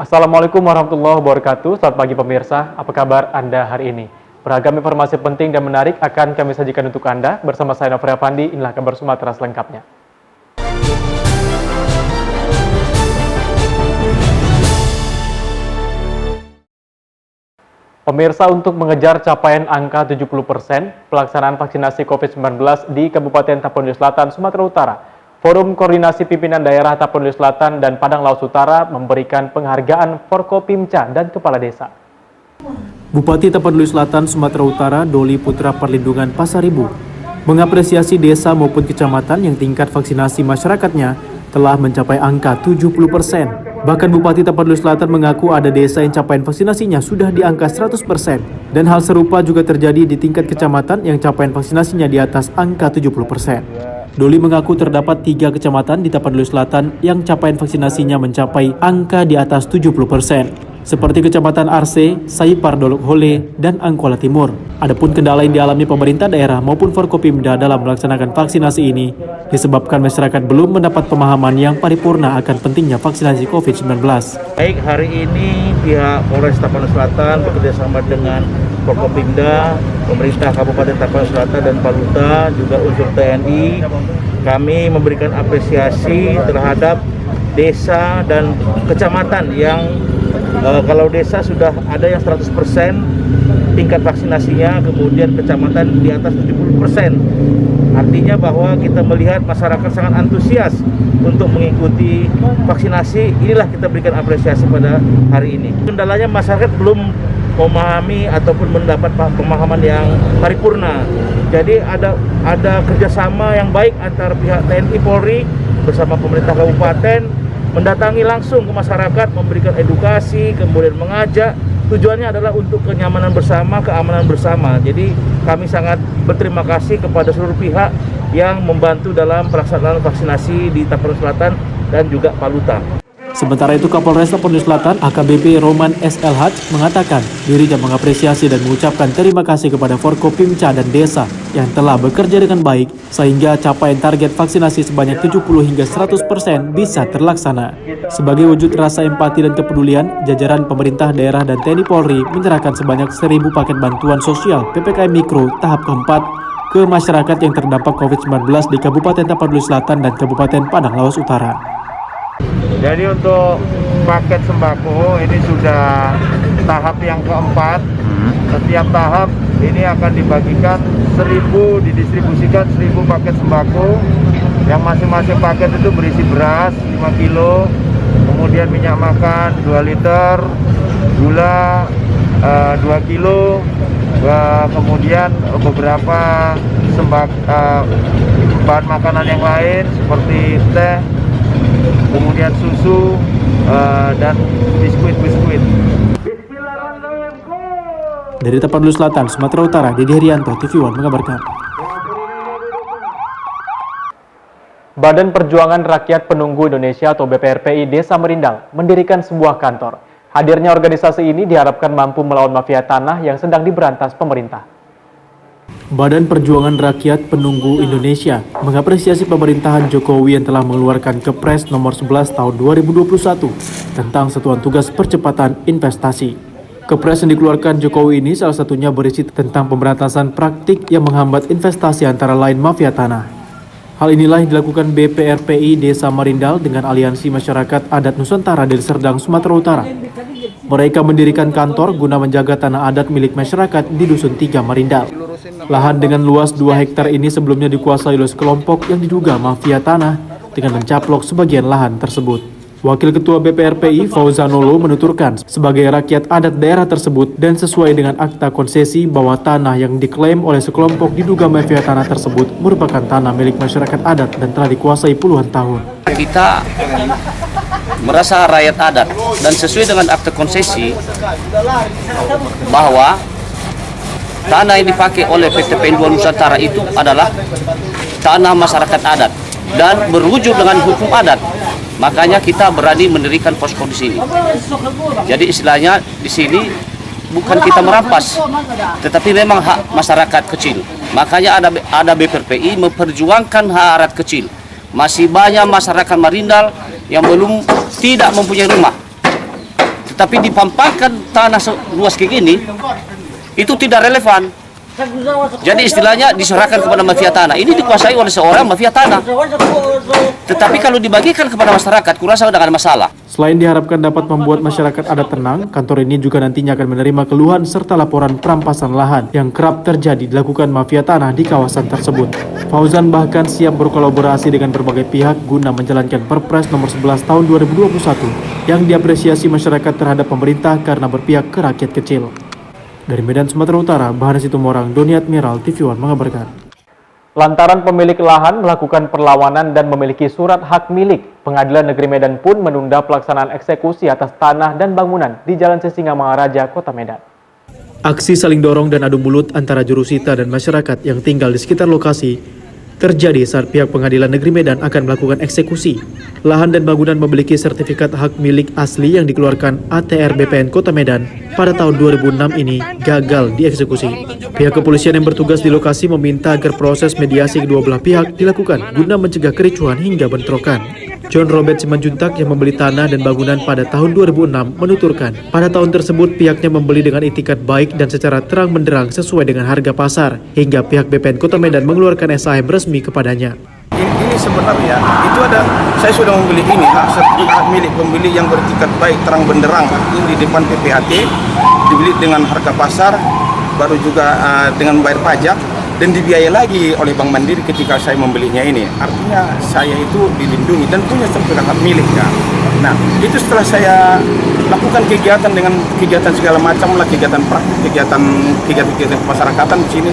Assalamualaikum warahmatullahi wabarakatuh. Selamat pagi pemirsa, apa kabar Anda hari ini? Beragam informasi penting dan menarik akan kami sajikan untuk Anda. Bersama saya Nofri Afandi, inilah kabar Sumatera selengkapnya. Pemirsa, untuk mengejar capaian angka 70% pelaksanaan vaksinasi COVID-19 di Kabupaten Tapanuli Selatan, Sumatera Utara, Forum Koordinasi Pimpinan Daerah Tapanuli Selatan dan Padang Lawas Utara memberikan penghargaan Forkopimda dan Kepala Desa. Bupati Tapanuli Selatan, Sumatera Utara, Doli Putra Perlindungan Pasaribu, mengapresiasi desa maupun kecamatan yang tingkat vaksinasi masyarakatnya telah mencapai angka 70%. Bahkan Bupati Tapanuli Selatan mengaku ada desa yang capaian vaksinasinya sudah di angka 100%. Dan hal serupa juga terjadi di tingkat kecamatan yang capaian vaksinasinya di atas angka 70%. Doli mengaku terdapat 3 kecamatan di Tapanuli Selatan yang capaian vaksinasinya mencapai angka di atas 70%. Seperti Kecamatan Arse, Saipar Dolok Hole, dan Angkola Timur. Adapun kendala yang dialami pemerintah daerah maupun Forkopimda dalam melaksanakan vaksinasi ini disebabkan masyarakat belum mendapat pemahaman yang paripurna akan pentingnya vaksinasi COVID-19. Baik, hari ini pihak Polres Tapanuli Selatan bekerjasama dengan Forkopimda, pemerintah Kabupaten Tapanuli Selatan dan Paluta, juga unsur TNI, kami memberikan apresiasi terhadap desa dan kecamatan yang kalau desa sudah ada yang 100% tingkat vaksinasinya, kemudian kecamatan di atas 70%. Artinya bahwa kita melihat masyarakat sangat antusias untuk mengikuti vaksinasi. Inilah kita berikan apresiasi pada hari ini. Kendalanya masyarakat belum memahami ataupun mendapat pemahaman yang paripurna. Jadi ada kerjasama yang baik antara pihak TNI Polri bersama pemerintah kabupaten, mendatangi langsung ke masyarakat, memberikan edukasi, kemudian mengajak. Tujuannya adalah untuk kenyamanan bersama, keamanan bersama. Jadi kami sangat berterima kasih kepada seluruh pihak yang membantu dalam pelaksanaan vaksinasi di Tapanuli Selatan dan juga Paluta. Sementara itu, Kapolres Tapanuli Selatan AKBP Roman SLH mengatakan dirinya mengapresiasi dan mengucapkan terima kasih kepada Forkopimda dan desa yang telah bekerja dengan baik sehingga capaian target vaksinasi sebanyak 70 hingga 100% bisa terlaksana. Sebagai wujud rasa empati dan kepedulian, jajaran pemerintah daerah dan TNI Polri menyerahkan sebanyak 1.000 paket bantuan sosial PPKM Mikro tahap keempat ke masyarakat yang terdampak COVID-19 di Kabupaten Tapanuli Selatan dan Kabupaten Padang Lawas Utara. Jadi untuk paket sembako ini sudah tahap yang keempat. Setiap tahap ini akan dibagikan 1.000, didistribusikan 1.000 paket sembako. Yang masing-masing paket itu berisi beras 5 kilo, kemudian minyak makan 2 liter, gula 2 kilo, kemudian beberapa bahan makanan yang lain seperti teh, kemudian susu dan biskuit. Dari Tapanuli Selatan, Sumatera Utara, Dede Herianto, TV One mengabarkan. Badan Perjuangan Rakyat Penunggu Indonesia atau BPRPI Desa Merindal mendirikan sebuah kantor. Hadirnya organisasi ini diharapkan mampu melawan mafia tanah yang sedang diberantas pemerintah. Badan Perjuangan Rakyat Penunggu Indonesia mengapresiasi pemerintahan Jokowi yang telah mengeluarkan Kepres nomor 11 tahun 2021 tentang Satuan Tugas Percepatan Investasi. Kepres yang dikeluarkan Jokowi ini salah satunya berisi tentang pemberantasan praktik yang menghambat investasi antara lain mafia tanah. Hal inilah yang dilakukan BPRPI Desa Merindal dengan Aliansi Masyarakat Adat Nusantara Deli Serdang, Sumatera Utara. Mereka mendirikan kantor guna menjaga tanah adat milik masyarakat di Dusun 3 Merindal. Lahan dengan luas 2 hektar ini sebelumnya dikuasai oleh sekelompok yang diduga mafia tanah dengan mencaplok sebagian lahan tersebut. Wakil Ketua BPRPI Fauzanolo menuturkan sebagai rakyat adat daerah tersebut dan sesuai dengan akta konsesi bahwa tanah yang diklaim oleh sekelompok diduga mafia tanah tersebut merupakan tanah milik masyarakat adat dan telah dikuasai puluhan tahun. Kita merasa rakyat adat dan sesuai dengan akta konsesi bahwa tanah yang dipakai oleh PT PN2 Nusantara itu adalah tanah masyarakat adat dan berujuk dengan hukum adat. Makanya kita berani mendirikan posko di sini. Jadi istilahnya di sini bukan kita merampas, tetapi memang hak masyarakat kecil. Makanya ada BPRPI memperjuangkan hak rakyat kecil. Masih banyak masyarakat Merindal yang tidak mempunyai rumah. Tetapi dipampangkan tanah seluas kayak gini, itu tidak relevan. Jadi istilahnya diserahkan kepada mafia tanah. Ini dikuasai oleh seorang mafia tanah. Tetapi kalau dibagikan kepada masyarakat, kurasa tidak ada masalah. Selain diharapkan dapat membuat masyarakat adat tenang, kantor ini juga nantinya akan menerima keluhan serta laporan perampasan lahan yang kerap terjadi dilakukan mafia tanah di kawasan tersebut. Fauzan bahkan siap berkolaborasi dengan berbagai pihak guna menjalankan Perpres nomor 11 tahun 2021 yang diapresiasi masyarakat terhadap pemerintah karena berpihak ke rakyat kecil. Dari Medan, Sumatera Utara, Bahan Situmorang, Doni Admiral, TV One mengabarkan. Lantaran pemilik lahan melakukan perlawanan dan memiliki surat hak milik, Pengadilan Negeri Medan pun menunda pelaksanaan eksekusi atas tanah dan bangunan di Jalan Sisingamangaraja, Kota Medan. Aksi saling dorong dan adu mulut antara jurusita dan masyarakat yang tinggal di sekitar lokasi terjadi saat pihak Pengadilan Negeri Medan akan melakukan eksekusi. Lahan dan bangunan memiliki sertifikat hak milik asli yang dikeluarkan ATR BPN Kota Medan pada tahun 2006 ini gagal dieksekusi. Pihak kepolisian yang bertugas di lokasi meminta agar proses mediasi kedua belah pihak dilakukan guna mencegah kericuhan hingga bentrokan. John Robert Simanjuntak yang membeli tanah dan bangunan pada tahun 2006 menuturkan, pada tahun tersebut pihaknya membeli dengan itikat baik dan secara terang benderang sesuai dengan harga pasar, hingga pihak BPN Kota Medan mengeluarkan SHM resmi kepadanya. Ini sebenarnya itu ada, saya sudah membeli ini hak milik pembeli yang beretikat baik terang benderang di depan PPAT, dibeli dengan harga pasar, baru juga dengan membayar pajak dan dibiayai lagi oleh Bank Mandiri ketika saya membelinya ini. Artinya saya itu dilindungi dan punya sertifikat hak milik kan. Nah, itu setelah saya lakukan kegiatan dengan kegiatan segala macam lah, kegiatan praktik, kegiatan kemasyarakatan di sini.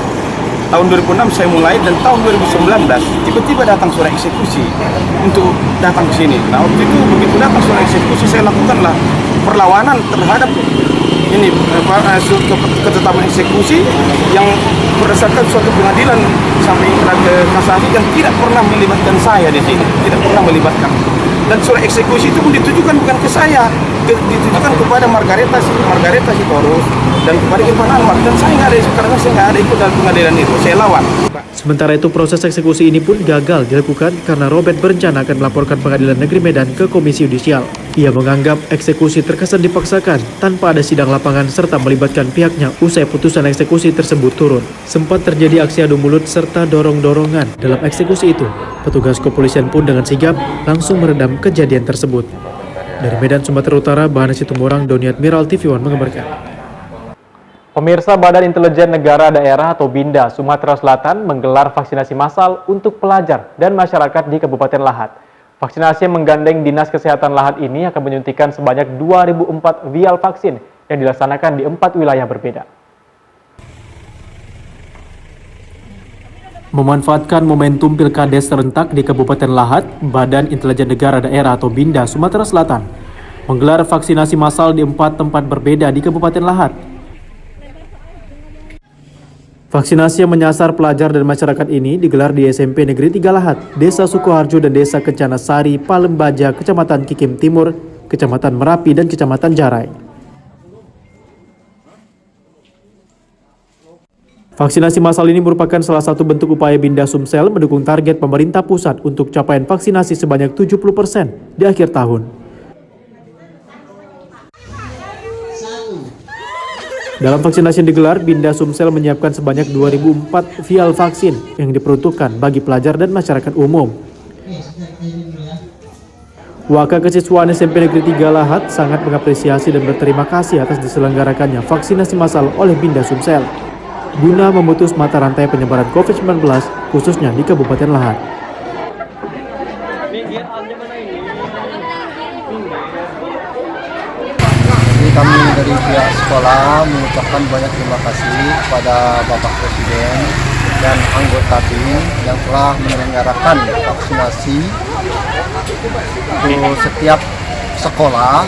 Tahun 2006 saya mulai dan tahun 2019 tiba-tiba datang surat eksekusi untuk datang ke sini. Nah, waktu itu begitu datang surat eksekusi saya lakukanlah perlawanan terhadap ini ketetapan eksekusi yang berdasarkan suatu pengadilan sampai ke kasasi dan tidak pernah melibatkan saya di sini, tidak pernah melibatkan. Dan surat eksekusi itu pun ditujukan bukan ke saya, ditujukan kepada Margareta Sitorus dan kepada Irfan Anwar, dan saya nggak ada, karena saya nggak ada ikut dalam pengadilan itu, saya lawan. Sementara itu proses eksekusi ini pun gagal dilakukan karena Robert berencana akan melaporkan Pengadilan Negeri Medan ke Komisi Yudisial. Ia menganggap eksekusi terkesan dipaksakan tanpa ada sidang lapangan serta melibatkan pihaknya usai putusan eksekusi tersebut turun. Sempat terjadi aksi adu mulut serta dorong-dorongan dalam eksekusi itu. Petugas kepolisian pun dengan sigap langsung meredam kejadian tersebut. Dari Medan, Sumatera Utara, Bahan Situmorang, Doni Admiral, TV One mengabarkan. Pemirsa, Badan Intelijen Negara Daerah atau BINDA Sumatera Selatan menggelar vaksinasi massal untuk pelajar dan masyarakat di Kabupaten Lahat. Vaksinasi yang menggandeng Dinas Kesehatan Lahat ini akan menyuntikkan sebanyak 2.004 vial vaksin yang dilaksanakan di 4 wilayah berbeda. Memanfaatkan momentum Pilkades serentak di Kabupaten Lahat, Badan Intelijen Negara Daerah atau BINDA Sumatera Selatan menggelar vaksinasi massal di 4 tempat berbeda di Kabupaten Lahat. Vaksinasi yang menyasar pelajar dan masyarakat ini digelar di SMP Negeri 3 Lahat, Desa Sukoharjo dan Desa Kencana Sari, Palembaja, Kecamatan Kikim Timur, Kecamatan Merapi, dan Kecamatan Jarai. Vaksinasi massal ini merupakan salah satu bentuk upaya BINDA Sumsel mendukung target pemerintah pusat untuk capaian vaksinasi sebanyak 70% di akhir tahun. Dalam vaksinasi yang digelar, BINDA Sumsel menyiapkan sebanyak 2.004 vial vaksin yang diperuntukkan bagi pelajar dan masyarakat umum. Wakakesiswaan SMP Negeri 3 Lahat sangat mengapresiasi dan berterima kasih atas diselenggarakannya vaksinasi massal oleh BINDA Sumsel guna memutus mata rantai penyebaran COVID-19 khususnya di Kabupaten Lahat. Kami dari pihak sekolah mengucapkan banyak terima kasih kepada Bapak Presiden dan anggota tim yang telah menyelenggarakan vaksinasi untuk setiap sekolah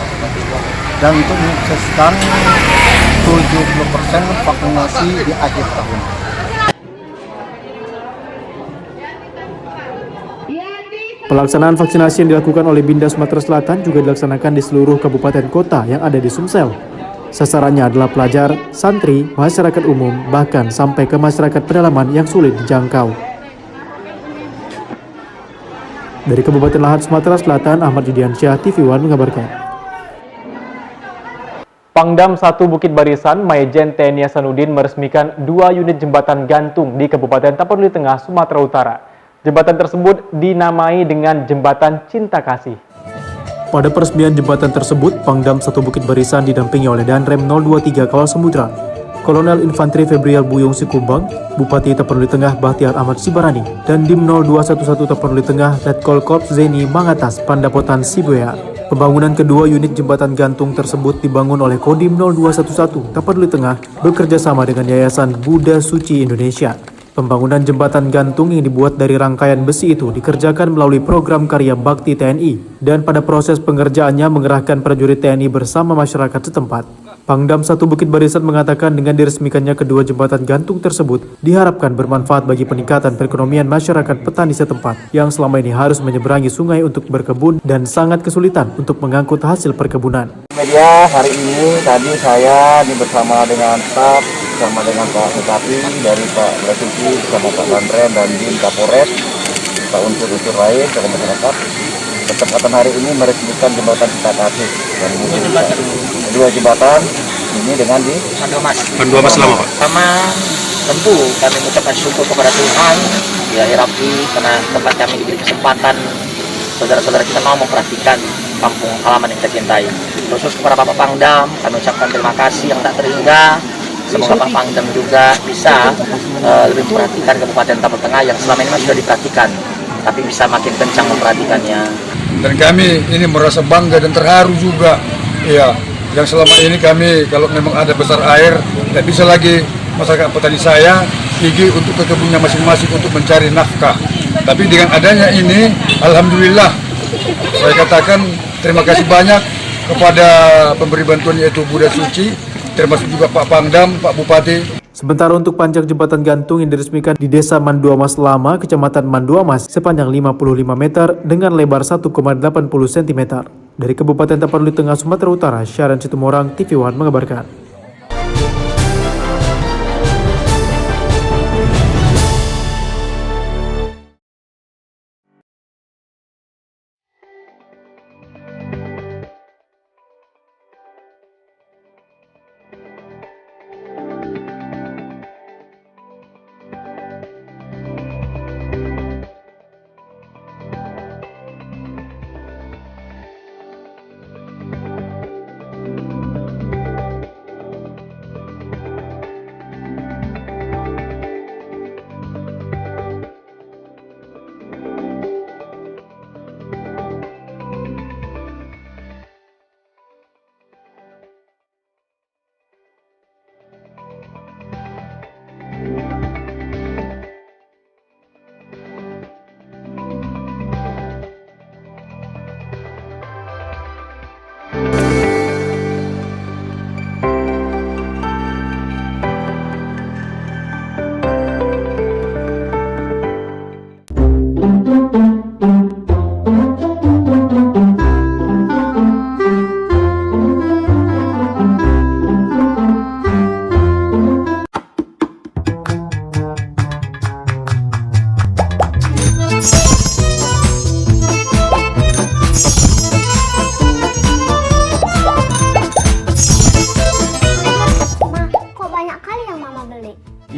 dan untuk mensukseskan 70% vaksinasi di akhir tahun. Pelaksanaan vaksinasi yang dilakukan oleh BINDA Sumatera Selatan juga dilaksanakan di seluruh kabupaten kota yang ada di Sumsel. Sasarannya adalah pelajar, santri, masyarakat umum, bahkan sampai ke masyarakat pedalaman yang sulit dijangkau. Dari Kabupaten Lahat, Sumatera Selatan, Ahmad Judiansyah, TV One mengabarkan. Pangdam 1 Bukit Barisan, Majen TNI Hasanuddin meresmikan 2 unit jembatan gantung di Kabupaten Tapanuli Tengah, Sumatera Utara. Jembatan tersebut dinamai dengan Jembatan Cinta Kasih. Pada peresmian jembatan tersebut, Pangdam 1 Bukit Barisan didampingi oleh Danrem 023 Kawal Samudra, Kolonel Infanteri Febrial Buyung Sikumbang, Bupati Tapanuli Tengah Bahtiar Ahmad Sibarani, dan Dim 0211 Tapanuli Tengah Letkol Korps Zeni Mangatas Pandapotan Sibuya. Pembangunan kedua unit jembatan gantung tersebut dibangun oleh Kodim 0211 Tapanuli Tengah bekerja sama dengan Yayasan Buddha Suci Indonesia. Pembangunan jembatan gantung yang dibuat dari rangkaian besi itu dikerjakan melalui program karya bakti TNI dan pada proses pengerjaannya mengerahkan prajurit TNI bersama masyarakat setempat. Pangdam 1 Bukit Barisan mengatakan dengan diresmikannya kedua jembatan gantung tersebut diharapkan bermanfaat bagi peningkatan perekonomian masyarakat petani setempat yang selama ini harus menyeberangi sungai untuk berkebun dan sangat kesulitan untuk mengangkut hasil perkebunan. Media hari ini tadi saya bersama dengan staf, bersama dengan Pak Bupati dari Pak Basuki, bersama Pak Danrem dan Dim Kapolres, Pak unsur-unsur lain dari masyarakat. Kesempatan hari ini meresmikan jembatan Cinta Kasih dan kedua jembatan ini dengan di Panduamas lama Pak. Sama tentu kami mengucapkan syukur kepada Tuhan ya Rabbi karena tempat kami diberi kesempatan saudara-saudara kita mau memperhatikan kampung halaman yang kita cintai. Khusus kepada Bapak Pangdam kami ucapkan terima kasih yang tak terhingga. Semoga Pak Pangdam juga bisa lebih memperhatikan Kabupaten Tapanuli Tengah yang selama ini sudah diperhatikan, tapi bisa makin kencang memperhatikannya. Dan kami ini merasa bangga dan terharu juga, ya, yang selama ini kami kalau memang ada besar air, tidak bisa lagi masyarakat petani saya gigi untuk ke kebunnya masing-masing untuk mencari nafkah. Tapi dengan adanya ini, alhamdulillah, saya katakan terima kasih banyak kepada pemberi bantuan yaitu Buddha Suci, termasuk juga Pak Pangdam, Pak Bupati. Sementara untuk panjang jembatan gantung yang diresmikan di Desa Manduamas Lama, Kecamatan Manduamas, sepanjang 55 meter dengan lebar 1,80 cm. Dari Kabupaten Tapanuli Tengah, Sumatera Utara, Syaran Situmorang, TV One mengabarkan.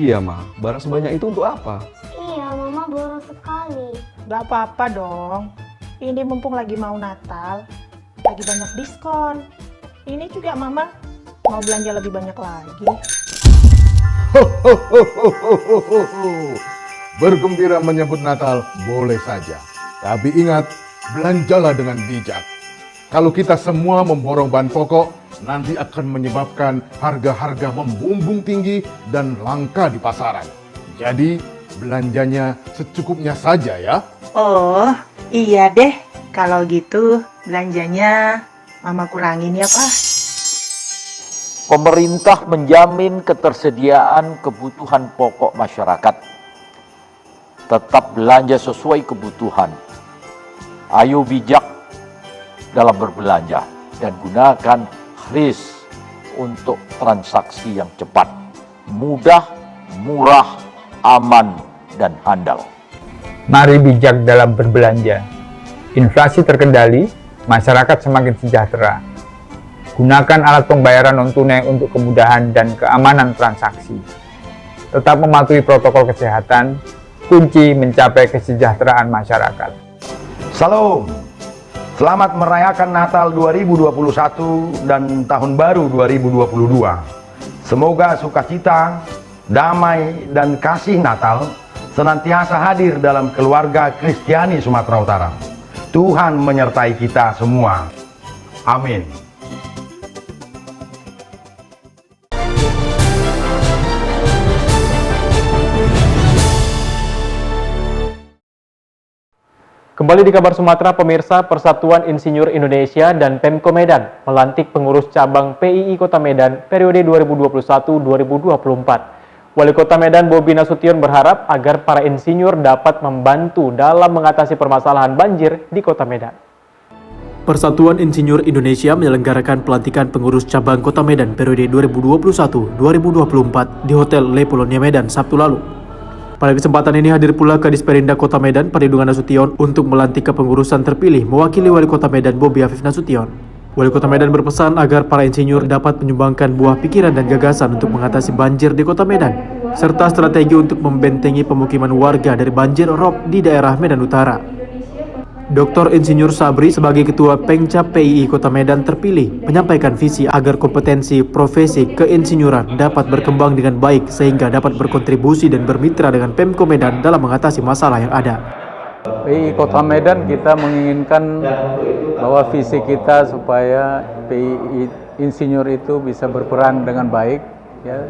Iya, Ma. Barang sebanyak itu untuk apa? Iya, Mama boros sekali. Gak apa-apa dong. Ini mumpung lagi mau Natal, lagi banyak diskon. Ini juga Mama mau belanja lebih banyak lagi. Bergembira menyambut Natal boleh saja. Tapi ingat, belanjalah dengan bijak. Kalau kita semua memborong bahan pokok, nanti akan menyebabkan harga-harga membumbung tinggi dan langka di pasaran. Jadi, belanjanya secukupnya saja ya. Oh, iya deh. Kalau gitu, belanjanya Mama kurangin ya, Pak. Pemerintah menjamin ketersediaan kebutuhan pokok masyarakat. Tetap belanja sesuai kebutuhan. Ayo bijak dalam berbelanja dan gunakan kris untuk transaksi yang cepat, mudah, murah, aman, dan handal. Mari bijak dalam berbelanja. Inflasi terkendali, masyarakat semakin sejahtera. Gunakan alat pembayaran non-tunai untuk kemudahan dan keamanan transaksi. Tetap mematuhi protokol kesehatan, kunci mencapai kesejahteraan masyarakat. Salam, selamat merayakan Natal 2021 dan Tahun Baru 2022. Semoga sukacita, damai, dan kasih Natal senantiasa hadir dalam keluarga Kristiani Sumatera Utara. Tuhan menyertai kita semua. Amin. Kembali di kabar Sumatera, pemirsa, Persatuan Insinyur Indonesia dan Pemko Medan melantik pengurus cabang PII Kota Medan periode 2021-2024. Wali Kota Medan Bobi Nasution berharap agar para insinyur dapat membantu dalam mengatasi permasalahan banjir di Kota Medan. Persatuan Insinyur Indonesia menyelenggarakan pelantikan pengurus cabang Kota Medan periode 2021-2024 di Hotel Le Polonia Medan Sabtu lalu. Pada kesempatan ini hadir pula Kadis Perindak Kota Medan Paridungan Nasution untuk melantik kepengurusan terpilih mewakili Wali Kota Medan Bobi Afif Nasution. Wali Kota Medan berpesan agar para insinyur dapat menyumbangkan buah pikiran dan gagasan untuk mengatasi banjir di Kota Medan, serta strategi untuk membentengi pemukiman warga dari banjir rob di daerah Medan Utara. Dr. Insinyur Sabri sebagai Ketua Pengcap PII Kota Medan terpilih menyampaikan visi agar kompetensi profesi keinsinyuran dapat berkembang dengan baik sehingga dapat berkontribusi dan bermitra dengan Pemko Medan dalam mengatasi masalah yang ada. PII Kota Medan kita menginginkan bahwa visi kita supaya PII insinyur itu bisa berperan dengan baik, ya,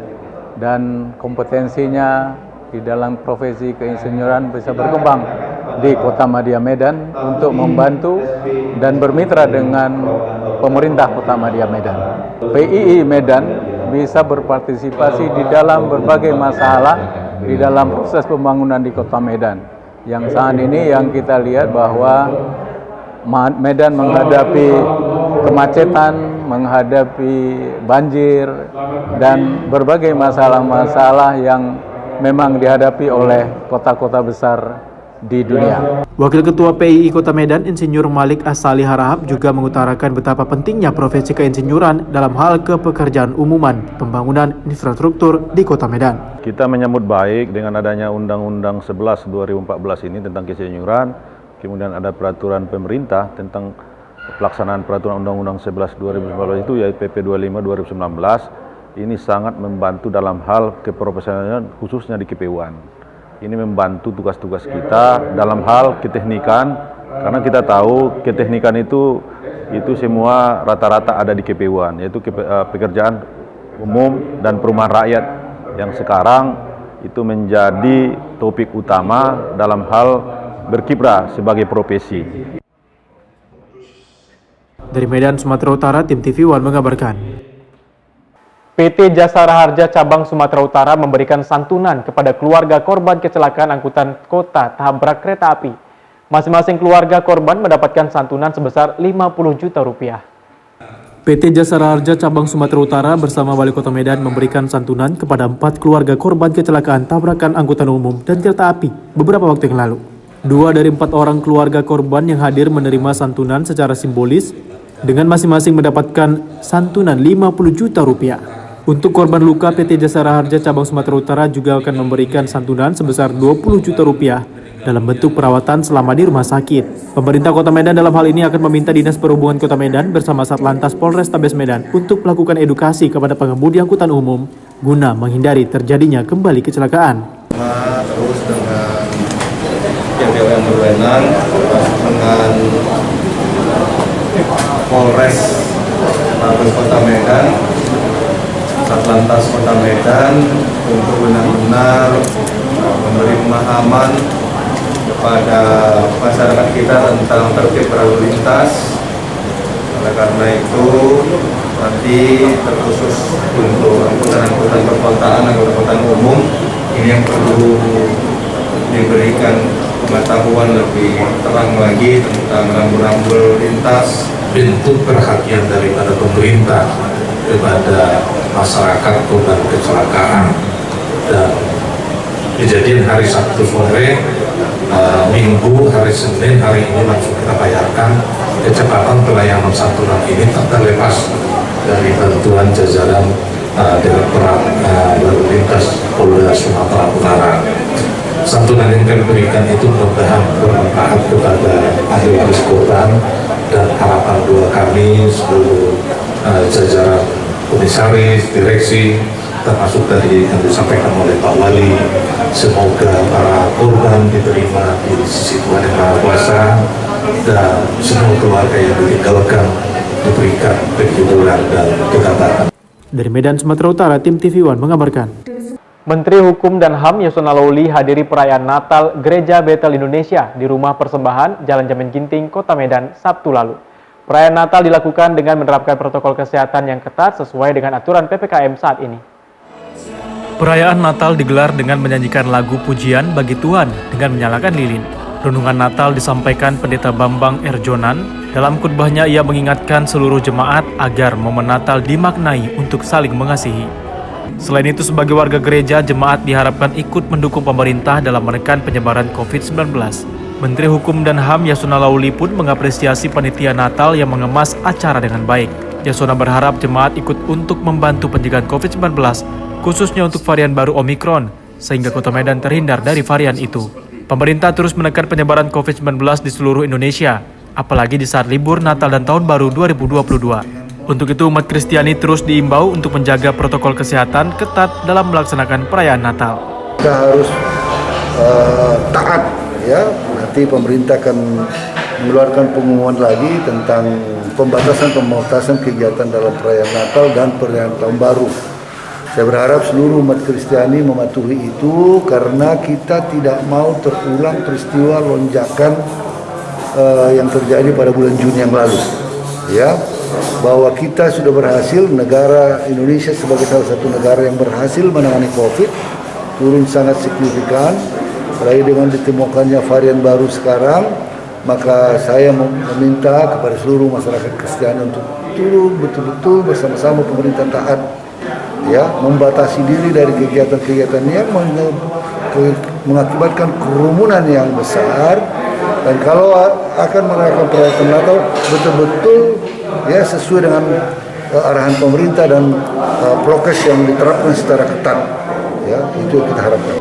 dan kompetensinya di dalam profesi keinsinyuran bisa berkembang di Kota Madya Medan untuk membantu dan bermitra dengan pemerintah Kota Madya Medan. PII Medan bisa berpartisipasi di dalam berbagai masalah di dalam proses pembangunan di Kota Medan. Yang saat ini yang kita lihat bahwa Medan menghadapi kemacetan, menghadapi banjir, dan berbagai masalah-masalah yang memang dihadapi oleh kota-kota besar di dunia. Wakil Ketua PII Kota Medan, Insinyur Malik Asali Harahap juga mengutarakan betapa pentingnya profesi keinsinyuran dalam hal kepekerjaan umuman, pembangunan infrastruktur di Kota Medan. Kita menyambut baik dengan adanya Undang-Undang 11 2014 ini tentang keinsinyuran, kemudian ada peraturan pemerintah tentang pelaksanaan peraturan Undang-Undang 11 2014 itu yaitu PP 25 2019. Ini sangat membantu dalam hal keprofesionalan khususnya di KPU-an. Ini membantu tugas-tugas kita dalam hal keteknikan, karena kita tahu keteknikan itu semua rata-rata ada di KPU-an, yaitu pekerjaan umum dan perumahan rakyat yang sekarang itu menjadi topik utama dalam hal berkiprah sebagai profesi. Dari Medan, Sumatera Utara, Tim TV One mengabarkan. PT Jasara Harja Cabang Sumatera Utara memberikan santunan kepada keluarga korban kecelakaan angkutan kota tabrak kereta api. Masing-masing keluarga korban mendapatkan santunan sebesar 50 juta rupiah. PT Jasara Harja Cabang Sumatera Utara bersama Wali Kota Medan memberikan santunan kepada 4 keluarga korban kecelakaan tabrakan angkutan umum dan kereta api beberapa waktu yang lalu. 2 dari 4 orang keluarga korban yang hadir menerima santunan secara simbolis dengan masing-masing mendapatkan santunan 50 juta rupiah. Untuk korban luka, PT Jasara Harja Cabang Sumatera Utara juga akan memberikan santunan sebesar 20 juta rupiah dalam bentuk perawatan selama di rumah sakit. Pemerintah Kota Medan dalam hal ini akan meminta Dinas Perhubungan Kota Medan bersama Satlantas Polrestabes Medan untuk melakukan edukasi kepada pengemudi angkutan umum guna menghindari terjadinya kembali kecelakaan. Terus dengan pihak yang berwenang dengan Polres Kota Medan, Satlantas Kota Medan untuk benar-benar memberi pemahaman kepada masyarakat kita tentang tertib berlalu lintas. Oleh karena itu nanti terkhusus untuk angkutan perkotaan, angkutan umum ini yang perlu diberikan pengetahuan lebih terang lagi tentang rambu-rambu lintas. Bentuk perhatian daripada pemerintah kepada masyarakat korban kecelakaan dan kejadian hari Sabtu sore, Minggu, hari Senin, hari ini langsung kita bayarkan. Kecepatan pelayanan santunan ini tak terlepas dari bantuan jajaran Direktorat Lalu Lintas Polda Sumatera Utara. Santunan yang kami berikan itu mudah-mudahan bermanfaat kepada ahli waris korban, dan harapan doa kami seluruh jajaran komisaris, direksi, termasuk tadi yang disampaikan oleh Pak Wali, semoga para korban diterima di sisi Tuhan Yang Maha Kuasa, dan semua keluarga yang ditinggalkan diberikan kehidupan dan ketabahan. Dari Medan, Sumatera Utara, tim TV One mengabarkan. Menteri Hukum dan HAM Yasona Laoly hadiri perayaan Natal Gereja Betel Indonesia di Rumah Persembahan Jalan Jamin Ginting, Kota Medan, Sabtu lalu. Perayaan Natal dilakukan dengan menerapkan protokol kesehatan yang ketat sesuai dengan aturan PPKM saat ini. Perayaan Natal digelar dengan menyanyikan lagu pujian bagi Tuhan dengan menyalakan lilin. Renungan Natal disampaikan Pendeta Bambang Erjonan. Dalam khotbahnya ia mengingatkan seluruh jemaat agar momen Natal dimaknai untuk saling mengasihi. Selain itu, sebagai warga gereja, jemaat diharapkan ikut mendukung pemerintah dalam menekan penyebaran COVID-19. Menteri Hukum dan HAM Yasona Laoly pun mengapresiasi panitia Natal yang mengemas acara dengan baik. Yasona berharap jemaat ikut untuk membantu pencegahan COVID-19, khususnya untuk varian baru Omikron, sehingga Kota Medan terhindar dari varian itu. Pemerintah terus menekan penyebaran COVID-19 di seluruh Indonesia, apalagi di saat libur Natal dan Tahun Baru 2022. Untuk itu, umat Kristiani terus diimbau untuk menjaga protokol kesehatan ketat dalam melaksanakan perayaan Natal. Kita harus taat, ya. Nanti pemerintah akan mengeluarkan pengumuman lagi tentang pembatasan kegiatan dalam perayaan Natal dan perayaan Tahun Baru. Saya berharap seluruh umat Kristiani mematuhi itu karena kita tidak mau terulang peristiwa lonjakan yang terjadi pada bulan Juni yang lalu. Ya, bahwa kita sudah berhasil, negara Indonesia sebagai salah satu negara yang berhasil menangani COVID, turun sangat signifikan. Apalagi dengan ditemukannya varian baru sekarang, maka saya meminta kepada seluruh masyarakat Kristiani untuk turun betul-betul bersama-sama pemerintah taat, ya, membatasi diri dari kegiatan-kegiatan yang mengakibatkan kerumunan yang besar. Dan kalau akan merayakan perayaan Natal betul-betul ya sesuai dengan arahan pemerintah dan prokes yang diterapkan secara ketat, ya, itu yang kita harapkan.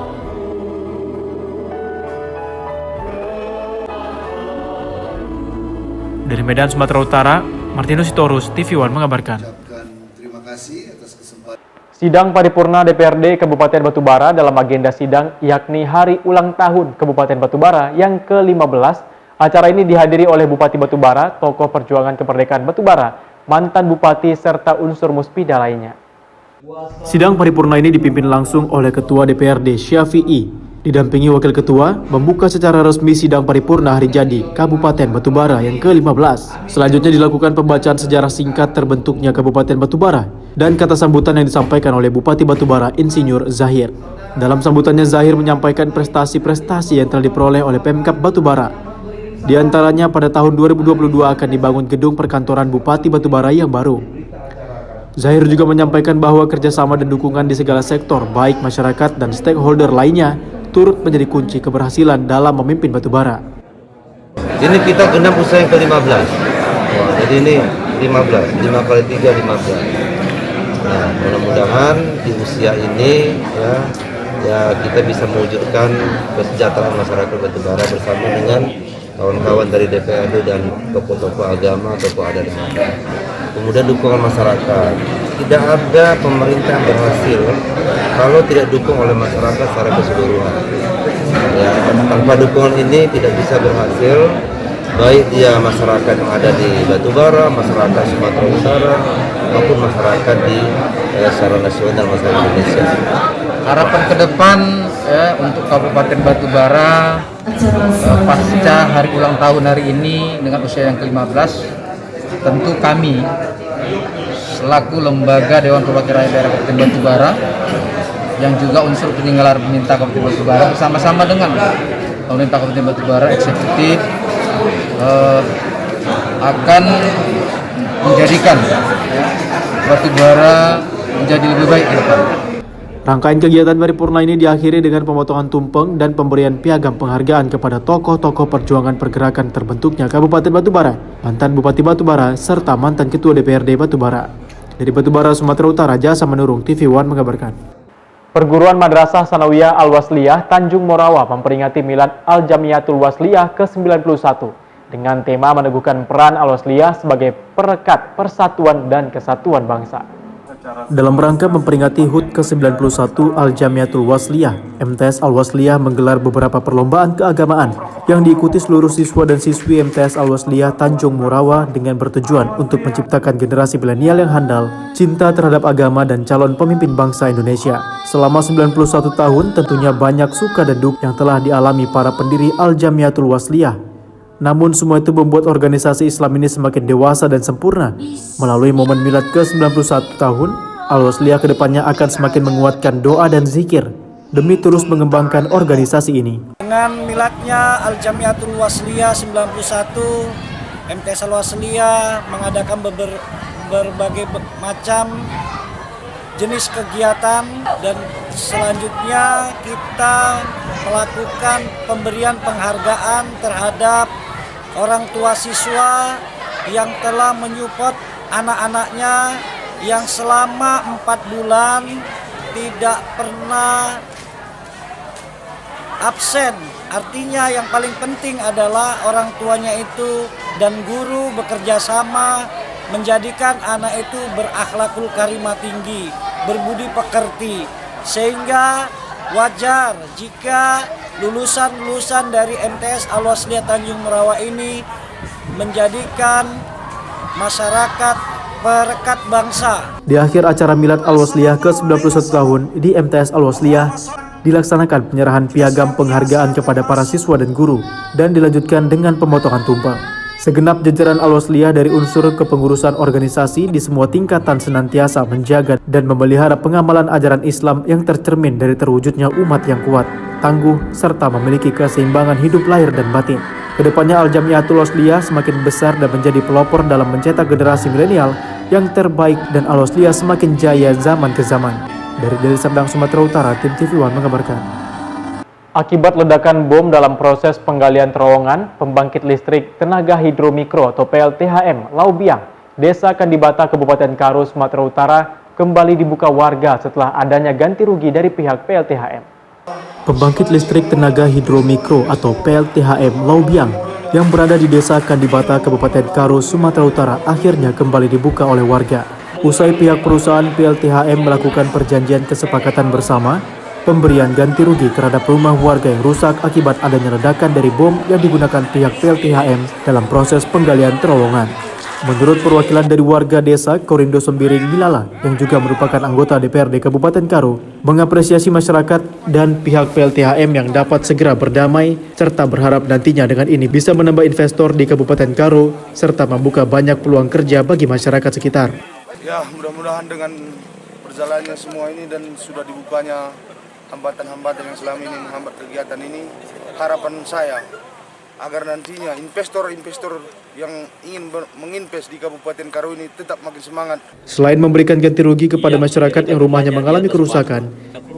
Dari Medan, Sumatera Utara, Martinus Sitorus, TV One mengabarkan. Terima kasih atas kesempatan. Sidang paripurna DPRD Kabupaten Batubara dalam agenda sidang yakni Hari Ulang Tahun Kabupaten Batubara yang ke-15. Acara ini dihadiri oleh Bupati Batubara, tokoh perjuangan kemerdekaan Batubara, mantan Bupati, serta unsur muspida lainnya. Sidang paripurna ini dipimpin langsung oleh Ketua DPRD Syafi'i. Didampingi Wakil Ketua, membuka secara resmi sidang paripurna hari jadi Kabupaten Batubara yang ke-15. Selanjutnya dilakukan pembacaan sejarah singkat terbentuknya Kabupaten Batubara dan kata sambutan yang disampaikan oleh Bupati Batubara Insinyur Zahir. Dalam sambutannya, Zahir menyampaikan prestasi-prestasi yang telah diperoleh oleh Pemkab Batubara. Di antaranya pada tahun 2022 akan dibangun gedung perkantoran Bupati Batubara yang baru. Zahir juga menyampaikan bahwa kerjasama dan dukungan di segala sektor, baik masyarakat dan stakeholder lainnya, turut menjadi kunci keberhasilan dalam memimpin Batubara. Ini kita genap usaha yang ke-15. Jadi ini 15, 5 kali 3, 15. Nah, mudah-mudahan di usia ini ya kita bisa mewujudkan kesejahteraan masyarakat Batubara bersama dengan kawan-kawan dari DPRD dan tokoh-tokoh agama, tokoh adat. Kemudian dukungan masyarakat. Tidak ada pemerintah yang berhasil kalau tidak dukung oleh masyarakat secara keseluruhan. Ya, tanpa dukungan ini tidak bisa berhasil, baik dia masyarakat yang ada di Batubara, masyarakat Sumatera Utara, maupun masyarakat di secara nasional masyarakat Indonesia. Harapan ke depan ya, untuk Kabupaten Batubara pasca hari ulang tahun hari ini dengan usia yang ke-15, tentu kami selaku lembaga Dewan Perwakilan Rakyat Daerah Kabupaten Batubara yang juga unsur penyelenggara pemerintah Kabupaten Batubara bersama-sama dengan pemerintah Kabupaten Batubara eksekutif akan menjadikan Batubara menjadi lebih baik ke depan. Rangkaian kegiatan paripurna ini diakhiri dengan pemotongan tumpeng dan pemberian piagam penghargaan kepada tokoh-tokoh perjuangan pergerakan terbentuknya Kabupaten Batubara, mantan Bupati Batubara, serta mantan Ketua DPRD Batubara. Dari Batubara, Sumatera Utara, Jasa Menurung, TV One mengabarkan. Perguruan Madrasah Sanawiyah Al-Wasliyah Tanjung Morawa memperingati Milad Al-Jamiatul Wasliyah ke-91 dengan tema meneguhkan peran Al-Wasliyah sebagai perekat persatuan dan kesatuan bangsa. Dalam rangka memperingati HUT ke-91 Al-Jamiatul Wasliyah, MTS Al-Wasliyah menggelar beberapa perlombaan keagamaan yang diikuti seluruh siswa dan siswi MTS Al-Wasliyah Tanjung Morawa dengan bertujuan untuk menciptakan generasi milenial yang handal, cinta terhadap agama dan calon pemimpin bangsa Indonesia. Selama 91 tahun tentunya banyak suka dan duka yang telah dialami para pendiri Al-Jamiatul Wasliyah. Namun semua itu membuat organisasi Islam ini semakin dewasa dan sempurna. Melalui momen milad ke-91 tahun, Al-Wasliyah kedepannya akan semakin menguatkan doa dan zikir demi terus mengembangkan organisasi ini. Dengan miladnya Al-Jamiatul Wasliyah 91, MTS Al-Wasliyah mengadakan berbagai macam jenis kegiatan dan selanjutnya kita melakukan pemberian penghargaan terhadap orang tua siswa yang telah menyupport anak-anaknya yang selama 4 bulan tidak pernah absen. Artinya yang paling penting adalah orang tuanya itu dan guru bekerja sama menjadikan anak itu berakhlakul karimah tinggi, berbudi pekerti, sehingga wajar jika lulusan-lulusan dari MTS Al-Wasliyah Tanjung Morawa ini menjadikan masyarakat perekat bangsa. Di akhir acara Milad Al-Wasliyah ke-91 tahun di MTS Al-Wasliyah dilaksanakan penyerahan piagam penghargaan kepada para siswa dan guru dan dilanjutkan dengan pemotongan tumpeng. Segenap jajaran Al-Wasliyah dari unsur kepengurusan organisasi di semua tingkatan senantiasa menjaga dan memelihara pengamalan ajaran Islam yang tercermin dari terwujudnya umat yang kuat, tangguh, serta memiliki keseimbangan hidup lahir dan batin. Kedepannya Al-Jamiatul Wasliyah semakin besar dan menjadi pelopor dalam mencetak generasi milenial yang terbaik dan Al-Wasliyah semakin jaya zaman ke zaman. Dari Deli Serdang, Sumatera Utara, tim TV One mengabarkan. Akibat ledakan bom dalam proses penggalian terowongan, pembangkit listrik tenaga hidromikro atau PLTHM Laubiang, Desa Kandibata, Kabupaten Karo, Sumatera Utara, kembali dibuka warga setelah adanya ganti rugi dari pihak PLTHM. Pembangkit listrik tenaga hidromikro atau PLTHM Laubiang yang berada di Desa Kandibata, Kabupaten Karo, Sumatera Utara akhirnya kembali dibuka oleh warga. Usai pihak perusahaan PLTHM melakukan perjanjian kesepakatan bersama, pemberian ganti rugi terhadap rumah warga yang rusak akibat adanya ledakan dari bom yang digunakan pihak PLTHM dalam proses penggalian terowongan. Menurut perwakilan dari warga desa Korindo Sembiring Milala yang juga merupakan anggota DPRD Kabupaten Karo, mengapresiasi masyarakat dan pihak PLTHM yang dapat segera berdamai serta berharap nantinya dengan ini bisa menambah investor di Kabupaten Karo serta membuka banyak peluang kerja bagi masyarakat sekitar. Ya, mudah-mudahan dengan berjalannya semua ini dan sudah dibukanya hambatan-hambatan yang selama ini menghambat kegiatan ini, harapan saya agar nantinya investor-investor yang ingin menginvest di Kabupaten Karo ini tetap makin semangat. Selain memberikan ganti rugi kepada masyarakat yang rumahnya mengalami kerusakan,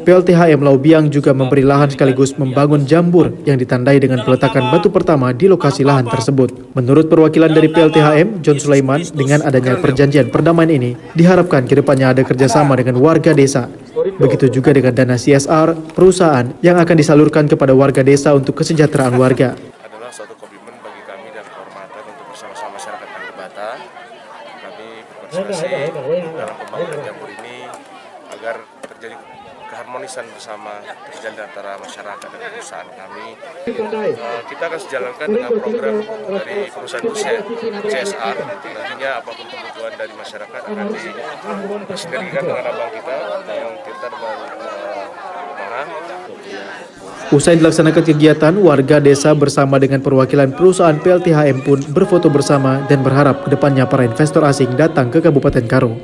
PLTHM Laubiang juga memberi lahan sekaligus membangun jambur yang ditandai dengan peletakan batu pertama di lokasi lahan tersebut. Menurut perwakilan dari PLTHM, John Sulaiman, dengan adanya perjanjian perdamaian ini, diharapkan kedepannya ada kerjasama dengan warga desa. Begitu juga dengan dana CSR perusahaan yang akan disalurkan kepada warga desa untuk kesejahteraan warga. Adalah suatu komitmen bagi kami dan kehormatan untuk bersama-sama masyarakat Kandibata. Kami berkonsentrasi dalam pembangunan jambur ini agar terjadi keharmonisan bersama terjalin antara masyarakat dan perusahaan kami. Kita akan sejalankan dengan program dari perusahaan itu CSR. Nantinya apapun kebutuhan dari masyarakat akan disinergikan dengan abang kita yang kita Marang. Usai dilaksanakan kegiatan, warga desa bersama dengan perwakilan perusahaan PLTHM pun berfoto bersama dan berharap kedepannya para investor asing datang ke Kabupaten Karo.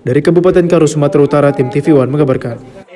Dari Kabupaten Karo, Sumatera Utara, tim TV One mengabarkan.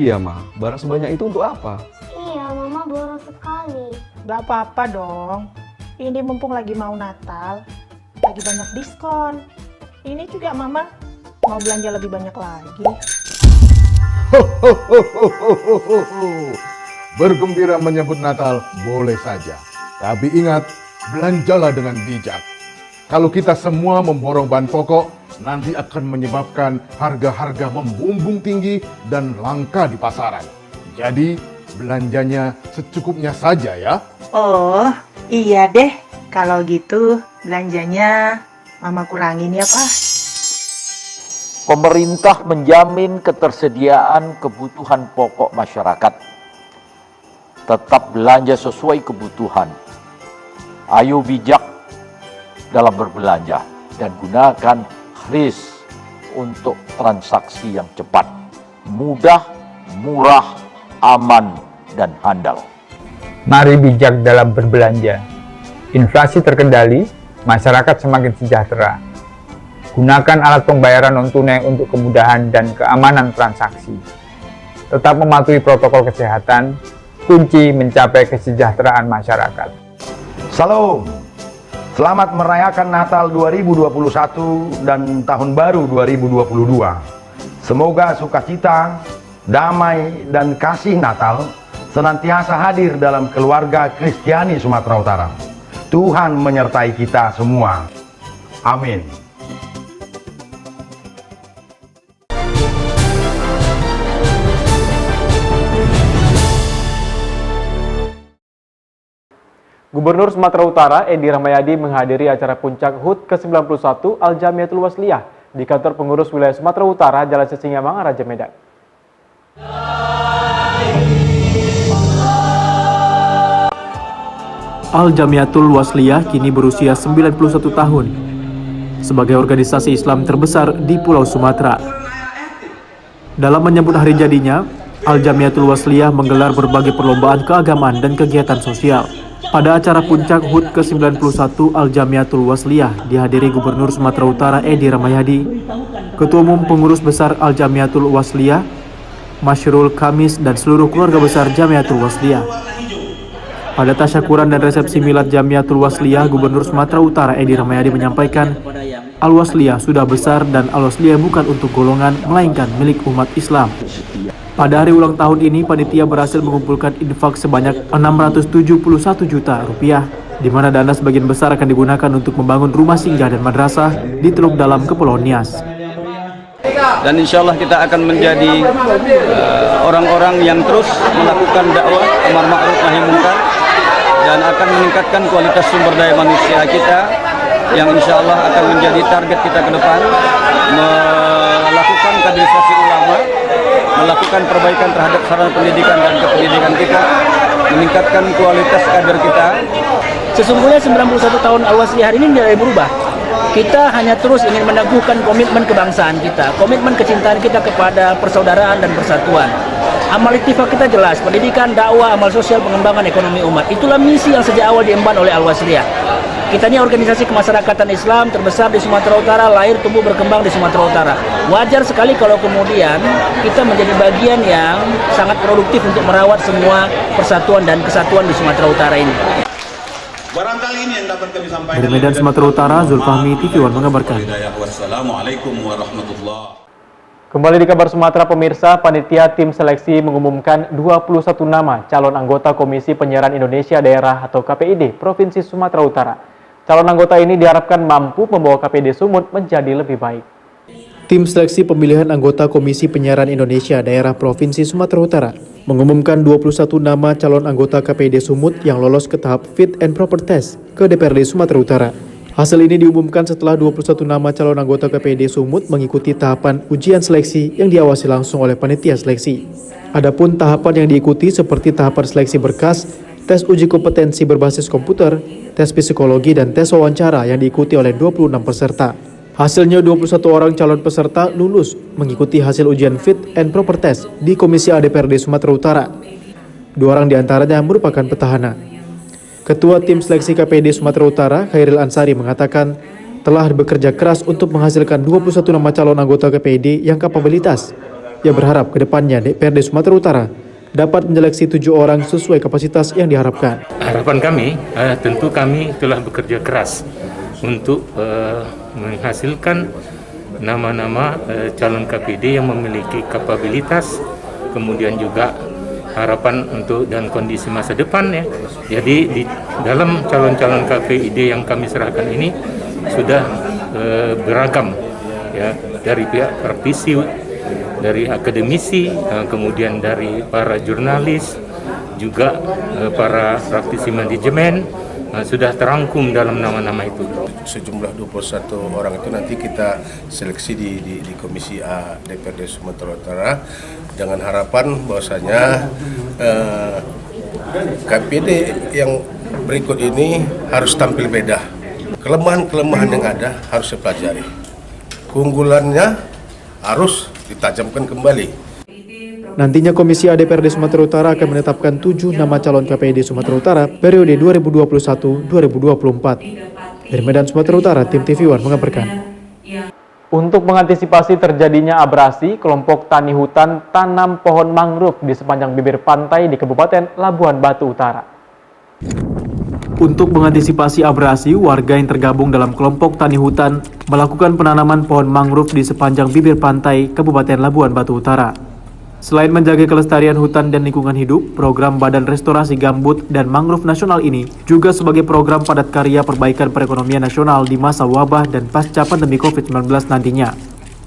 Iya, Ma. Barang sebanyak itu untuk apa? Iya, Mama boros sekali. Gak apa-apa dong. Ini mumpung lagi mau Natal, lagi banyak diskon. Ini juga Mama mau belanja lebih banyak lagi. Bergembira menyambut Natal boleh saja. Tapi ingat, belanjalah dengan bijak. Kalau kita semua memborong bahan pokok, nanti akan menyebabkan harga-harga membumbung tinggi dan langka di pasaran. Jadi, belanjanya secukupnya saja ya. Oh, iya deh. Kalau gitu, belanjanya Mama kurangin ya, Pak. Pemerintah menjamin ketersediaan kebutuhan pokok masyarakat. Tetap belanja sesuai kebutuhan. Ayo bijak dalam berbelanja dan gunakan kris untuk transaksi yang cepat, mudah, murah, aman, dan handal. Mari bijak dalam berbelanja. Inflasi terkendali, masyarakat semakin sejahtera. Gunakan alat pembayaran non-tunai untuk kemudahan dan keamanan transaksi. Tetap mematuhi protokol kesehatan, kunci mencapai kesejahteraan masyarakat. Salam, selamat merayakan Natal 2021 dan Tahun Baru 2022. Semoga sukacita, damai, dan kasih Natal senantiasa hadir dalam keluarga Kristiani Sumatera Utara. Tuhan menyertai kita semua. Amin. Gubernur Sumatera Utara Edi Rahmayadi menghadiri acara puncak HUT ke-91 Al-Jamiatul Wasliyah di kantor pengurus wilayah Sumatera Utara, Jalan Sisingamang, Raja Medan. Al-Jamiatul Wasliyah kini berusia 91 tahun sebagai organisasi Islam terbesar di Pulau Sumatera. Dalam menyambut hari jadinya, Al-Jamiatul Wasliyah menggelar berbagai perlombaan keagamaan dan kegiatan sosial. Pada acara puncak HUT ke-91 Al-Jamiatul Wasliyah dihadiri Gubernur Sumatera Utara Edi Rahmayadi, Ketua Umum Pengurus Besar Al-Jamiatul Wasliyah, Masyrul Kamis, dan seluruh keluarga besar Jamiatul Wasliyah. Pada tasyakuran dan resepsi milad Jamiatul Wasliyah, Gubernur Sumatera Utara Edi Rahmayadi menyampaikan, Al-Wasliyah sudah besar dan Al-Wasliyah bukan untuk golongan, melainkan milik umat Islam. Pada hari ulang tahun ini, panitia berhasil mengumpulkan infak sebanyak 671 juta rupiah, di mana dana sebagian besar akan digunakan untuk membangun rumah singgah dan madrasah di Teluk Dalam, Kepulauan Nias. Dan insya Allah kita akan menjadi orang-orang yang terus melakukan dakwah amar ma'ruf nahi munkar dan akan meningkatkan kualitas sumber daya manusia kita yang insya Allah akan menjadi target kita ke depan, melakukan kaderisasi ulama, melakukan perbaikan terhadap sarana pendidikan dan kependidikan kita, meningkatkan kualitas kader kita. Sesungguhnya 91 tahun Al-Wasliyah hari ini tidak berubah. Kita hanya terus ingin meneguhkan komitmen kebangsaan kita, komitmen kecintaan kita kepada persaudaraan dan persatuan. Amal ittifaq kita jelas, pendidikan, dakwah, amal sosial, pengembangan ekonomi umat. Itulah misi yang sejak awal diemban oleh Al-Wasliyah. Kita ini organisasi kemasyarakatan Islam terbesar di Sumatera Utara, lahir tumbuh berkembang di Sumatera Utara. Wajar sekali kalau kemudian kita menjadi bagian yang sangat produktif untuk merawat semua persatuan dan kesatuan di Sumatera Utara ini. Barangkali ini yang dapat kami sampaikan. Dari Medan, Sumatera Utara, Zulfahmi, TV One mengabarkan. Wassalamualaikum warahmatullahi. Kembali di kabar Sumatera, pemirsa, panitia tim seleksi mengumumkan 21 nama calon anggota Komisi Penyiaran Indonesia Daerah atau KPID Provinsi Sumatera Utara. Calon anggota ini diharapkan mampu membawa KPID Sumut menjadi lebih baik. Tim seleksi pemilihan anggota Komisi Penyiaran Indonesia Daerah Provinsi Sumatera Utara mengumumkan 21 nama calon anggota KPID Sumut yang lolos ke tahap Fit and Proper Test ke DPRD Sumatera Utara. Hasil ini diumumkan setelah 21 nama calon anggota KPID Sumut mengikuti tahapan ujian seleksi yang diawasi langsung oleh panitia seleksi. Adapun tahapan yang diikuti seperti tahapan seleksi berkas, tes uji kompetensi berbasis komputer, tes psikologi, dan tes wawancara yang diikuti oleh 26 peserta. Hasilnya 21 orang calon peserta lulus mengikuti hasil ujian Fit and Proper Test di Komisi A DPRD Sumatera Utara. 2 orang diantaranya merupakan petahana. Ketua Tim Seleksi KPID Sumatera Utara, Khairil Ansari, mengatakan telah bekerja keras untuk menghasilkan 21 nama calon anggota KPID yang kapabilitas, Ia berharap ke depannya DPRD Sumatera Utara dapat menyeleksi 7 orang sesuai kapasitas yang diharapkan. Harapan kami, tentu kami telah bekerja keras untuk menghasilkan nama-nama calon KPD yang memiliki kapabilitas, kemudian juga harapan untuk dan kondisi masa depan ya. Jadi di dalam calon-calon KPD yang kami serahkan ini sudah beragam ya, dari pihak praktisi, dari akademisi, kemudian dari para jurnalis, juga para praktisi manajemen, sudah terangkum dalam nama-nama itu. Sejumlah 21 orang itu nanti kita seleksi di Komisi A DPRD Sumatera Utara dengan harapan bahwasanya KPD yang berikut ini harus tampil beda. Kelemahan-kelemahan yang ada harus dipelajari. Keunggulannya harus ditajamkan kembali. Nantinya Komisi A DPRD Sumatera Utara akan menetapkan 7 nama calon KPD Sumatera Utara periode 2021-2024. Dari Medan, Sumatera Utara, Tim TV One mengabarkan. Untuk mengantisipasi terjadinya abrasi, kelompok tani hutan tanam pohon mangrove di sepanjang bibir pantai di Kabupaten Labuhan Batu Utara. Untuk mengantisipasi abrasi, warga yang tergabung dalam kelompok tani hutan melakukan penanaman pohon mangrove di sepanjang bibir pantai Kabupaten Labuhan Batu Utara. Selain menjaga kelestarian hutan dan lingkungan hidup, program Badan Restorasi Gambut dan Mangrove Nasional ini juga sebagai program padat karya perbaikan perekonomian nasional di masa wabah dan pasca pandemi COVID-19 nantinya.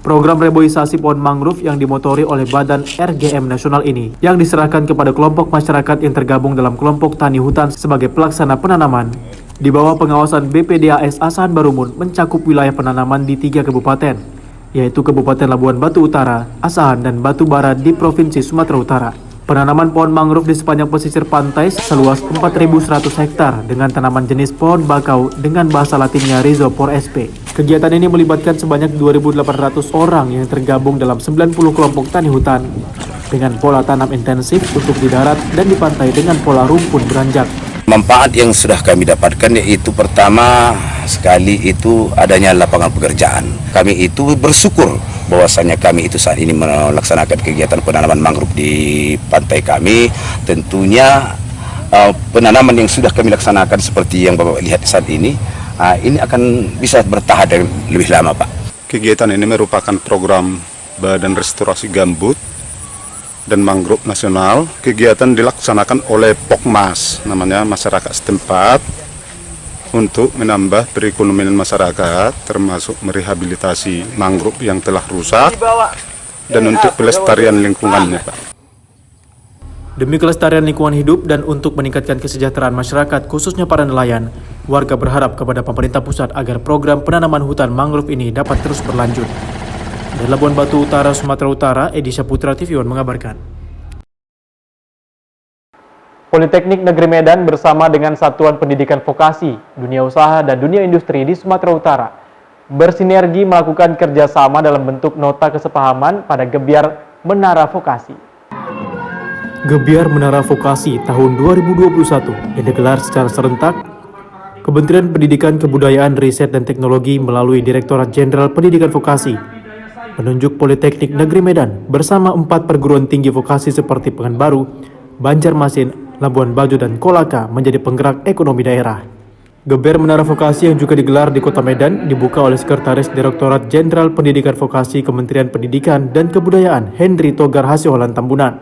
Program reboisasi pohon mangrove yang dimotori oleh Badan RGM Nasional ini yang diserahkan kepada kelompok masyarakat yang tergabung dalam kelompok tani hutan sebagai pelaksana penanaman. Di bawah pengawasan BPDAS Asahan Barumun mencakup wilayah penanaman di 3 kabupaten, yaitu Kabupaten Labuhan Batu Utara, Asahan, dan Batu Bara di Provinsi Sumatera Utara. Penanaman pohon mangrove di sepanjang pesisir pantai seluas 4.100 hektar dengan tanaman jenis pohon bakau dengan bahasa latinnya Rhizopor sp. Kegiatan ini melibatkan sebanyak 2.800 orang yang tergabung dalam 90 kelompok tani hutan dengan pola tanam intensif untuk di darat dan di pantai dengan pola rumpun beranjak. Manfaat yang sudah kami dapatkan yaitu pertama sekali itu adanya lapangan pekerjaan. Kami itu bersyukur bahwasanya kami itu saat ini melaksanakan kegiatan penanaman mangrove di pantai kami. Tentunya penanaman yang sudah kami laksanakan seperti yang Bapak lihat saat ini akan bisa bertahan lebih lama, Pak. Kegiatan ini merupakan program Badan Restorasi Gambut dan Mangrove Nasional. Kegiatan dilaksanakan oleh Pokmas, namanya masyarakat setempat, untuk menambah perekonomian masyarakat, termasuk merehabilitasi mangrove yang telah rusak dan untuk pelestarian lingkungannya, Pak. Demi kelestarian lingkungan hidup dan untuk meningkatkan kesejahteraan masyarakat, khususnya para nelayan, warga berharap kepada pemerintah pusat agar program penanaman hutan mangrove ini dapat terus berlanjut. Dari Labuhan Batu Utara, Sumatera Utara, Edi Saputra, TV One mengabarkan. Politeknik Negeri Medan bersama dengan Satuan Pendidikan Vokasi, Dunia Usaha, dan Dunia Industri di Sumatera Utara bersinergi melakukan kerjasama dalam bentuk nota kesepahaman pada Gebiar Menara Vokasi. Gebiar Menara Vokasi tahun 2021 yang digelar secara serentak, Kementerian Pendidikan, Kebudayaan, Riset, dan Teknologi melalui Direktorat Jenderal Pendidikan Vokasi menunjuk Politeknik Negeri Medan bersama 4 perguruan tinggi vokasi seperti Pekanbaru, Banjarmasin, Labuan Bajo, dan Kolaka menjadi penggerak ekonomi daerah. Geber Menara Vokasi yang juga digelar di Kota Medan dibuka oleh Sekretaris Direktorat Jenderal Pendidikan Vokasi Kementerian Pendidikan dan Kebudayaan Henry Togar Hasiholan Tambunan.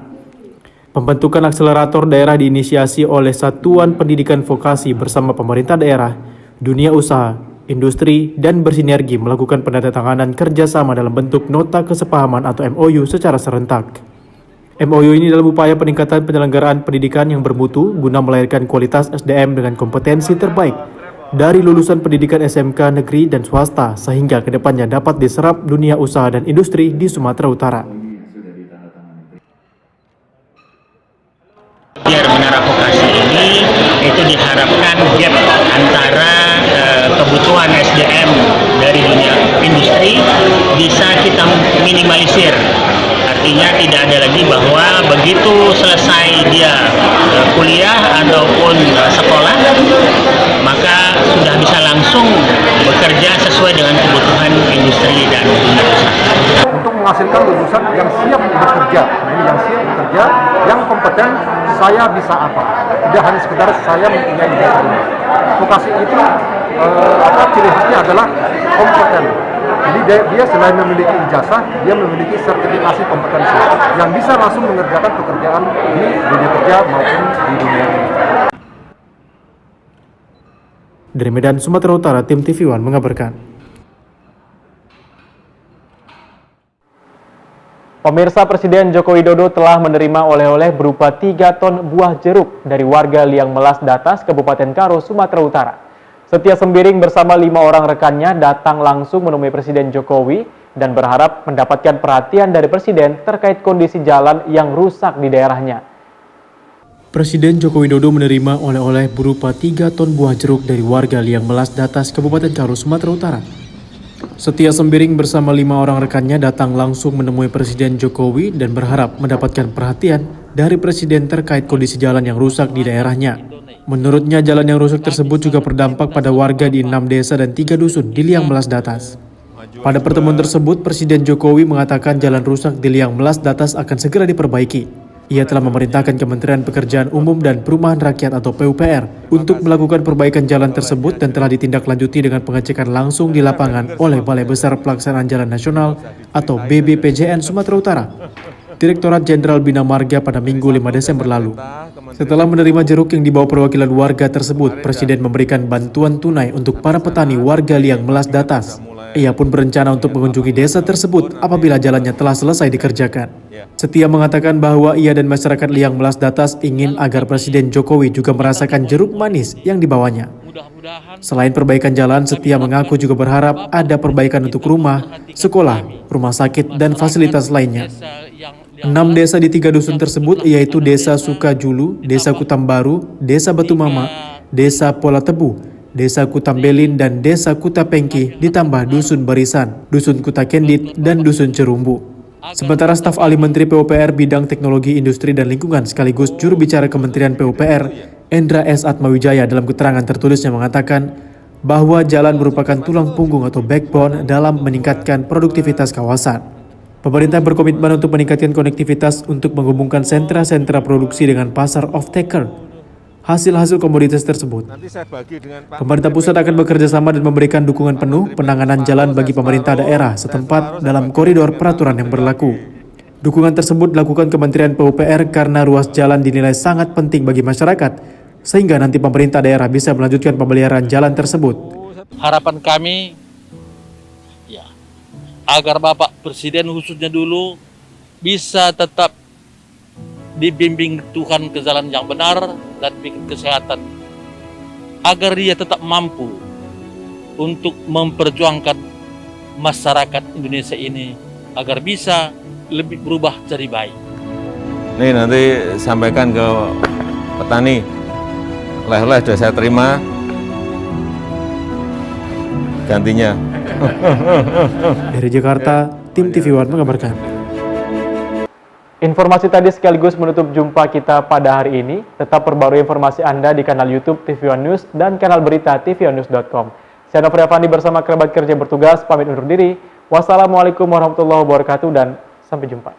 Pembentukan akselerator daerah diinisiasi oleh Satuan Pendidikan Vokasi bersama pemerintah daerah, dunia usaha, industri, dan bersinergi melakukan penandatanganan kerjasama dalam bentuk nota kesepahaman atau MOU secara serentak. MOU ini dalam upaya peningkatan penyelenggaraan pendidikan yang bermutu guna melahirkan kualitas SDM dengan kompetensi terbaik dari lulusan pendidikan SMK negeri dan swasta sehingga kedepannya dapat diserap dunia usaha dan industri di Sumatera Utara. Gebiar Menara Vokasi ini itu diharapkan gap antara kebutuhan SDM dari dunia industri bisa kita minimalisir. Artinya tidak ada lagi bahwa begitu selesai dia kuliah ataupun sekolah, maka sudah bisa langsung bekerja sesuai dengan kebutuhan industri dan dunia usaha. Untuk menghasilkan lulusan yang siap bekerja. Nah, ini yang siap bekerja, yang kompeten, saya bisa apa? Tidak hanya sekedar saya mempunyai ijazah ini. Vokasi itu ciri khasnya adalah kompeten. Jadi dia selain memiliki ijazah, dia memiliki sertifikasi kompetensi yang bisa langsung mengerjakan pekerjaan di dunia kerja maupun di dunia industri. Dari Medan, Sumatera Utara, tim TV One mengabarkan. Pemirsa, Presiden Joko Widodo telah menerima oleh-oleh berupa 3 ton buah jeruk dari warga Liang Melas Datas, Kabupaten Karo, Sumatera Utara. Setia Sembiring bersama 5 orang rekannya datang langsung menemui Presiden Jokowi dan berharap mendapatkan perhatian dari Presiden terkait kondisi jalan yang rusak di daerahnya. Presiden Joko Widodo menerima oleh-oleh berupa 3 ton buah jeruk dari warga Liang Melas Datas, Kabupaten Karo, Sumatera Utara. Setia Sembiring bersama 5 orang rekannya datang langsung menemui Presiden Jokowi dan berharap mendapatkan perhatian dari Presiden terkait kondisi jalan yang rusak di daerahnya. Menurutnya, jalan yang rusak tersebut juga berdampak pada warga di 6 desa dan 3 dusun di Liang Melas Datas. Pada pertemuan tersebut, Presiden Jokowi mengatakan jalan rusak di Liang Melas Datas akan segera diperbaiki. Ia telah memerintahkan Kementerian Pekerjaan Umum dan Perumahan Rakyat atau PUPR untuk melakukan perbaikan jalan tersebut dan telah ditindaklanjuti dengan pengecekan langsung di lapangan oleh Balai Besar Pelaksanaan Jalan Nasional atau BBPJN Sumatera Utara, Direktorat Jenderal Bina Marga pada Minggu 5 Desember lalu. Setelah menerima jeruk yang dibawa perwakilan warga tersebut, Presiden memberikan bantuan tunai untuk para petani warga Liang Melas Datas. Ia pun berencana untuk mengunjungi desa tersebut apabila jalannya telah selesai dikerjakan. Setia mengatakan bahwa ia dan masyarakat Liang Melas Datas ingin agar Presiden Jokowi juga merasakan jeruk manis yang dibawanya. Selain perbaikan jalan, Setia mengaku juga berharap ada perbaikan untuk rumah, sekolah, rumah sakit, dan fasilitas lainnya. 6 desa di 3 dusun tersebut yaitu Desa Sukajulu, Desa Kutambaru, Desa Batu Mama, Desa Pola Tebu, Desa Kutambelin, dan Desa Kutapengki, ditambah Dusun Barisan, Dusun Kutakendit, dan Dusun Cerumbu. Sementara staf ahli Menteri PUPR Bidang Teknologi Industri dan Lingkungan sekaligus juru bicara Kementerian PUPR, Endra S. Atmawijaya, dalam keterangan tertulisnya mengatakan bahwa jalan merupakan tulang punggung atau backbone dalam meningkatkan produktivitas kawasan. Pemerintah berkomitmen untuk meningkatkan konektivitas untuk menghubungkan sentra-sentra produksi dengan pasar off-taker hasil-hasil komoditas tersebut. Pemerintah pusat akan bekerja sama dan memberikan dukungan penuh penanganan jalan bagi pemerintah daerah setempat dalam koridor peraturan yang berlaku. Dukungan tersebut dilakukan Kementerian PUPR karena ruas jalan dinilai sangat penting bagi masyarakat, sehingga nanti pemerintah daerah bisa melanjutkan pemeliharaan jalan tersebut. Harapan kami, agar Bapak Presiden khususnya dulu bisa tetap dibimbing Tuhan ke jalan yang benar dan bikin kesehatan, agar dia tetap mampu untuk memperjuangkan masyarakat Indonesia ini agar bisa lebih berubah jadi baik. Ini nanti sampaikan ke petani, oleh-oleh sudah saya terima, gantinya. Dari Jakarta, tim TV One mengabarkan. Informasi tadi sekaligus menutup jumpa kita pada hari ini. Tetap perbarui informasi Anda di kanal YouTube TV One News dan kanal berita tvonnews.com. Saya Nofri Afandi bersama kerabat kerja bertugas pamit undur diri. Wassalamualaikum warahmatullahi wabarakatuh dan sampai jumpa.